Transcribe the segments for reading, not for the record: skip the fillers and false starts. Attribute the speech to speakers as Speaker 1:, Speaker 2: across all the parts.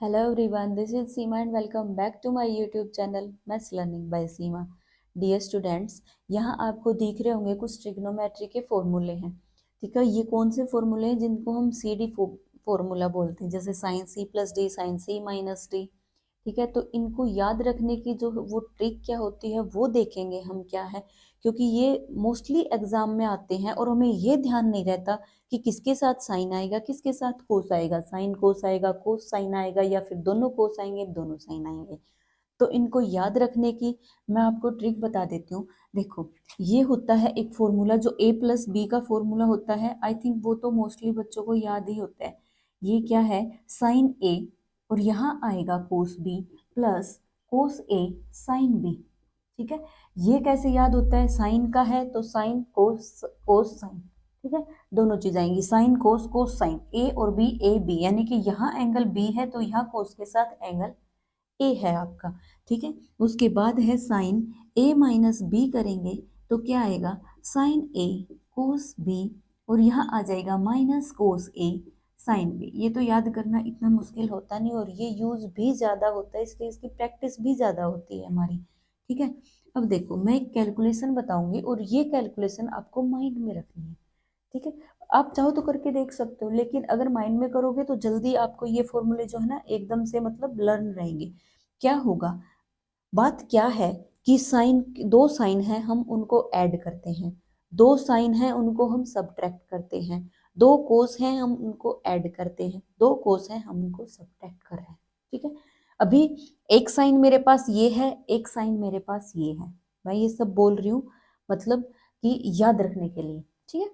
Speaker 1: Hello everyone, this is Seema and welcome back to my YouTube channel maths learning by Seema. Dear students, यहाँ आपको दिख रहे होंगे कुछ ट्रिग्नोमेट्री के फॉर्मूले हैं। ठीक है, ये कौन से फॉर्मूले हैं जिनको हम सी डी फॉर्मूला बोलते हैं, जैसे sine C plus D, sine C minus D. ठीक है, तो इनको याद रखने की जो वो ट्रिक क्या होती है वो देखेंगे हम क्या है, क्योंकि ये मोस्टली एग्जाम में आते हैं और हमें ये ध्यान नहीं रहता कि किसके साथ साइन आएगा, किसके साथ कोस आएगा, साइन कोस आएगा, कोस साइन आएगा, या फिर दोनों कोस आएंगे, दोनों साइन आएंगे। तो इनको याद रखने की मैं आपको ट्रिक बता देती हूँ। देखो, ये होता है एक फॉर्मूला जो ए प्लस बी का फॉर्मूला होता है। आई थिंक वो तो मोस्टली बच्चों को याद ही होता है। ये क्या है, साइन ए और यहाँ आएगा कोस बी प्लस कोस ए साइन बी। ठीक है, ये कैसे याद होता है, साइन का है तो साइन कोस कोस साइन। ठीक है, दोनों चीज आएंगी, साइन कोस कोस साइन, ए और बी, ए बी, यानी कि यहाँ एंगल बी है तो यहाँ कोस के साथ एंगल ए है आपका। ठीक है, उसके बाद है साइन ए माइनस बी करेंगे तो क्या आएगा, साइन ए कोस बी, और यहाँ आ जाएगा माइनस कोस ए साइन बी। ये तो याद करना इतना मुश्किल होता नहीं और ये यूज भी ज्यादा होता है, इसलिए इसकी प्रैक्टिस भी ज्यादा होती है हमारी। ठीक है, अब देखो मैं एक कैलकुलेशन बताऊंगी और ये कैलकुलेशन आपको माइंड में रखनी है। ठीक है, आप चाहो तो करके देख सकते हो, लेकिन अगर माइंड में करोगे तो जल्दी आपको ये फॉर्मूले जो है ना एकदम से मतलब लर्न रहेंगे। क्या होगा, बात क्या है कि साइन, दो साइन है हम उनको ऐड करते हैं, दो साइन है उनको हम सब्ट्रैक्ट करते हैं, दो कोस हैं हम उनको ऐड करते हैं, दो कोस हैं हम उनको सब्ट्रैक्ट कर रहे हैं। ठीक है, अभी एक साइन मेरे पास ये है, एक साइन मेरे पास ये है। मैं ये सब बोल रही हूँ मतलब कि याद रखने के लिए। ठीक है,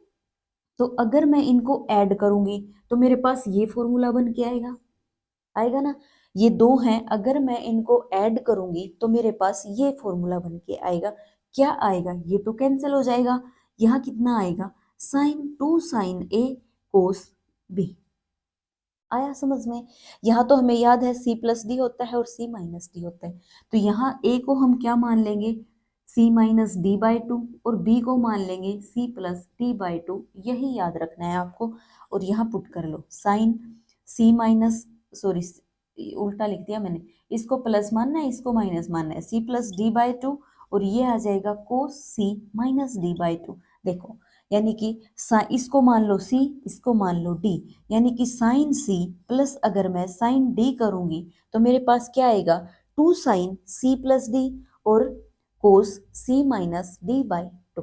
Speaker 1: तो अगर मैं इनको ऐड करूंगी तो मेरे पास ये फॉर्मूला बन के आएगा, आएगा ना। ये दो हैं, अगर मैं इनको ऐड करूंगी तो मेरे पास ये फॉर्मूला बन के आएगा। क्या आएगा, ये तो कैंसिल हो जाएगा। यहाँ कितना आएगा, sign to sign A cos B. आया समझ में। यहाँ तो हमें याद है सी प्लस डी होता है और सी माइनस डी होता है, तो यहाँ ए को हम क्या मान लेंगे, C minus D by two, और बी को मान लेंगे C plus D by two. यही याद रखना है आपको। और यहाँ पुट कर लो साइन सी माइनस, सॉरी उल्टा लिख दिया मैंने, इसको प्लस मानना है, इसको माइनस मानना है, C plus D by two, और ये आ जाएगा cos C minus D by two. देखो, यानी कि इसको मान लो सी, इसको मान लो डी, यानी कि साइन सी प्लस अगर मैं साइन डी करूंगी तो मेरे पास क्या आएगा, two sine C plus D और cos C minus D by two.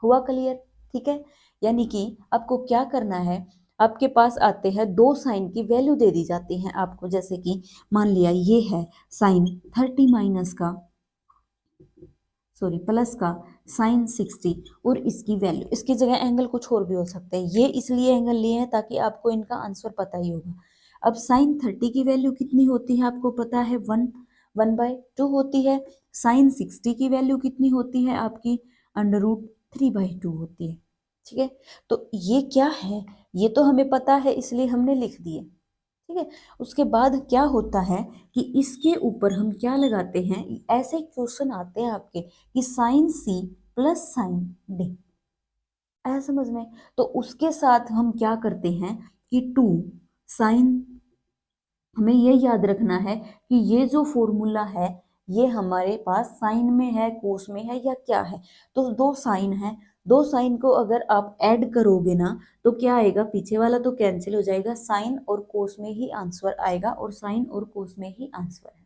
Speaker 1: हुआ क्लियर। ठीक है, यानी कि आपको क्या करना है, आपके पास आते हैं दो साइन की वैल्यू दे दी जाती है आपको, जैसे कि मान लिया ये है साइन 30 माइनस का, सॉरी प्लस का साइन 60, और इसकी वैल्यू, इसकी जगह एंगल कुछ और भी हो सकता है, ये इसलिए एंगल लिए हैं ताकि आपको इनका आंसर पता ही होगा। अब साइन 30 की वैल्यू कितनी होती है आपको पता है, 1/2 होती है। साइन 60 की वैल्यू कितनी होती है आपकी, √3/2 होती है। ठीक है, तो ये क्या है, ये तो हमें पता है इसलिए हमने लिख दिए। ठीक है, उसके बाद क्या होता है कि इसके ऊपर हम क्या लगाते हैं, ऐसे क्वेश्चन आते हैं आपके कि sine C plus sine D, ऐसा समझ में। तो उसके साथ हम क्या करते हैं कि टू साइन, हमें ये याद रखना है कि ये जो फॉर्मूला है ये हमारे पास साइन में है, कोस में है, या क्या है। तो दो साइन है, दो साइन को अगर आप ऐड करोगे ना तो क्या आएगा, पीछे वाला तो कैंसिल हो जाएगा, साइन और कोस में ही आंसर आएगा, और साइन और कोस में ही आंसर है।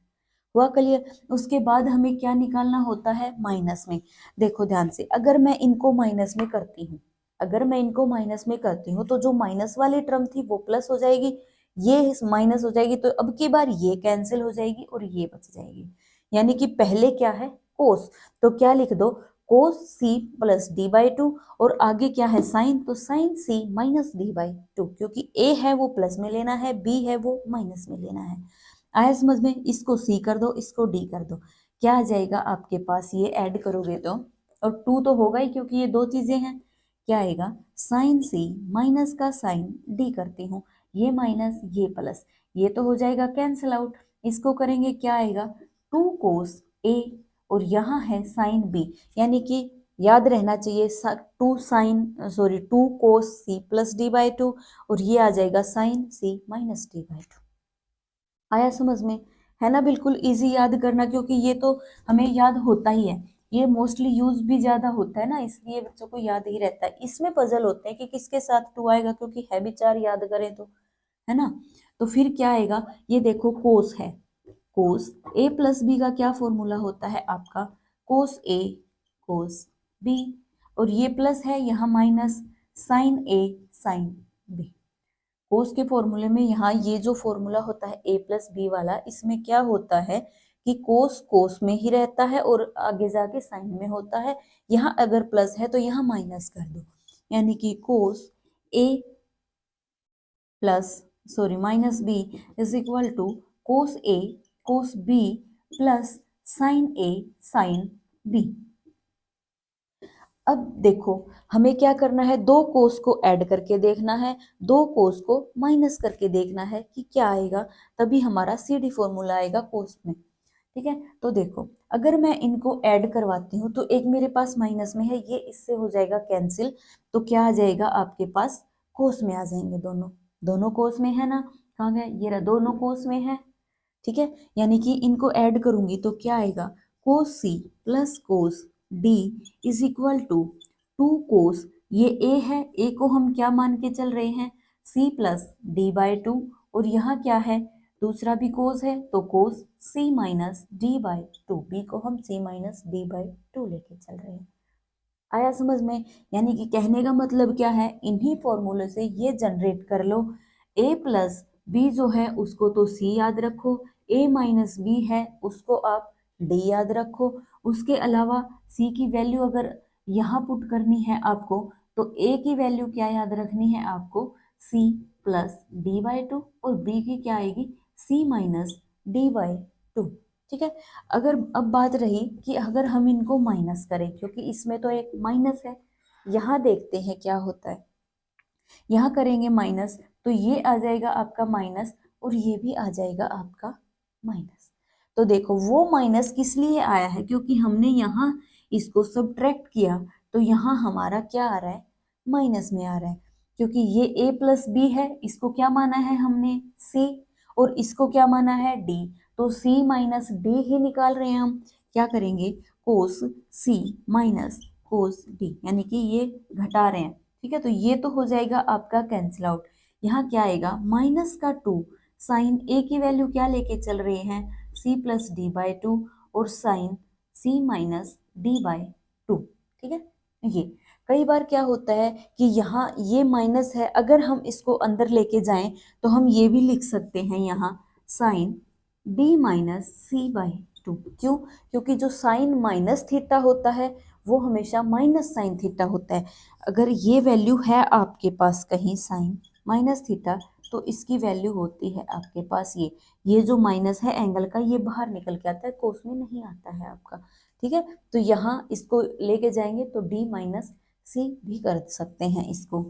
Speaker 1: हुआ क्लियर। उसके बाद हमें क्या निकालना होता है, माइनस में। देखो ध्यान से, अगर मैं इनको माइनस में करती हूँ, अगर मैं इनको माइनस में करती हूँ तो जो माइनस वाली टर्म थी वो प्लस हो जाएगी, ये माइनस हो जाएगी, तो अब की बार ये कैंसिल हो जाएगी और ये बच जाएगी। यानी कि पहले क्या है, कोस, तो क्या लिख दो, cos C plus D by two, और आगे क्या है साइन, तो sine C minus D by two, क्योंकि ए है वो प्लस में लेना है, बी है वो माइनस में लेना है। आया समझ में। इसको सी कर दो, इसको डी कर दो, क्या आ जाएगा आपके पास, ये ऐड करोगे तो, और टू तो होगा ही क्योंकि ये दो चीजें हैं, क्या आएगा, साइन सी माइनस का साइन डी करती हूँ, ये माइनस ये प्लस, ये तो हो जाएगा कैंसिल आउट। इसको करेंगे क्या आएगा, टू कोस ए, और यहाँ है साइन बी, यानी कि याद रहना चाहिए two sine, sorry two cos C plus D by two, और ये आ जाएगा sine C minus D by two. आया समझ में? है ना, बिल्कुल इजी याद करना, क्योंकि ये तो हमें याद होता ही है, ये मोस्टली यूज भी ज्यादा होता है ना, इसलिए बच्चों को याद ही रहता है। इसमें पजल होते हैं कि किसके साथ टू आएगा, क्योंकि है भी चार, याद करें तो, है ना। तो फिर क्या आएगा, ये देखो कोस है, कोस ए प्लस बी का क्या फॉर्मूला होता है आपका, कोस ए कोस बी, और ये प्लस है यहाँ minus, sign A sine B. कोस के फॉर्मूले में यहाँ ये जो फॉर्मूला होता है ए प्लस बी वाला, इसमें क्या होता है कि कोस कोस में ही रहता है और आगे जाके साइन में होता है। यहाँ अगर प्लस है तो यहाँ माइनस कर दो, यानी कि cos A plus sorry minus B is equal to cos A cos B plus sine A sine B. अब देखो, हमें क्या करना है, दो कोस को ऐड करके देखना है, दो कोस को माइनस करके देखना है कि क्या आएगा, तभी हमारा सीडी फॉर्मूला आएगा कोस में। ठीक है, तो देखो अगर मैं इनको ऐड करवाती हूँ तो एक मेरे पास माइनस में है, ये इससे हो जाएगा कैंसिल, तो क्या आ जाएगा आपके पास, कोस में आ जाएंगे दोनों, दोनों कोस में है ना, कहाँ गया, ये रहा, दोनों कोस में है। ठीक है, यानी कि इनको ऐड करूंगी तो क्या आएगा, cos C plus cos D is equal to two cos, ये ए है, ए को हम क्या मान के चल रहे हैं, C plus D by two, और यहाँ क्या है, दूसरा भी कोस है तो cos C minus D by two, B को हम C minus D by two लेके चल रहे हैं। आया समझ में? यानी कि कहने का मतलब क्या है, इन्हीं फॉर्मूले से ये जनरेट कर लो, ए प्लस बी जो है उसको तो सी याद रखो, ए माइनस बी है उसको आप डी याद रखो, उसके अलावा सी की वैल्यू अगर यहाँ पुट करनी है आपको, तो ए की वैल्यू क्या याद रखनी है आपको, C plus D by two, और बी की क्या आएगी, C minus D by two. ठीक है, अगर अब बात रही कि अगर हम इनको माइनस करें, क्योंकि इसमें तो एक माइनस है, यहाँ देखते हैं क्या होता है, यहाँ करेंगे माइनस तो ये आ जाएगा आपका माइनस, और ये भी आ जाएगा आपका माइनस। तो देखो वो माइनस किस लिए आया है, क्योंकि हमने यहाँ इसको सब्ट्रैक्ट किया, तो यहाँ हमारा क्या आ रहा है, माइनस में आ रहा है, क्योंकि ये a प्लस बी है, इसको क्या माना है हमने, c, और इसको क्या माना है, d, तो c माइनस डी ही निकाल रहे हैं हम, क्या करेंगे, कोस c माइनस कोस d, यानी कि ये घटा रहे हैं। ठीक है, तो ये तो हो जाएगा आपका कैंसिल आउट। यहाँ क्या आएगा, माइनस का टू, साइन ए की वैल्यू क्या लेके चल रहे हैं, C plus D by two, और sine C minus D by two. ठीक है, ये कई बार क्या होता है कि यहाँ ये माइनस है, अगर हम इसको अंदर लेके जाएं तो हम ये भी लिख सकते हैं यहाँ sine D minus C by two. क्यों, क्योंकि जो साइन माइनस थीटा होता है वो हमेशा माइनस साइन थीटा होता है। अगर ये वैल्यू है आपके पास कहीं साइन माइनस थीटा, तो इसकी वैल्यू होती है आपके पास ये जो माइनस है एंगल का, ये बाहर निकल के आता है, कोस में नहीं आता है आपका। ठीक है, तो यहाँ इसको लेके जाएंगे तो डी माइनस सी भी कर सकते हैं इसको।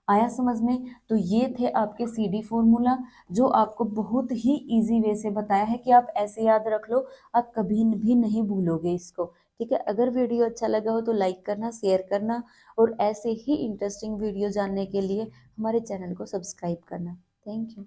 Speaker 1: आया समझ में? तो ये थे आपके सी डी फॉर्मूला, जो आपको बहुत ही इजी वे से बताया है कि आप ऐसे याद रख लो, आप कभी भी नहीं भूलोगे इसको। ठीक है, अगर वीडियो अच्छा लगा हो तो लाइक करना, शेयर करना, और ऐसे ही इंटरेस्टिंग वीडियो जानने के लिए हमारे चैनल को सब्सक्राइब करना। Thank you.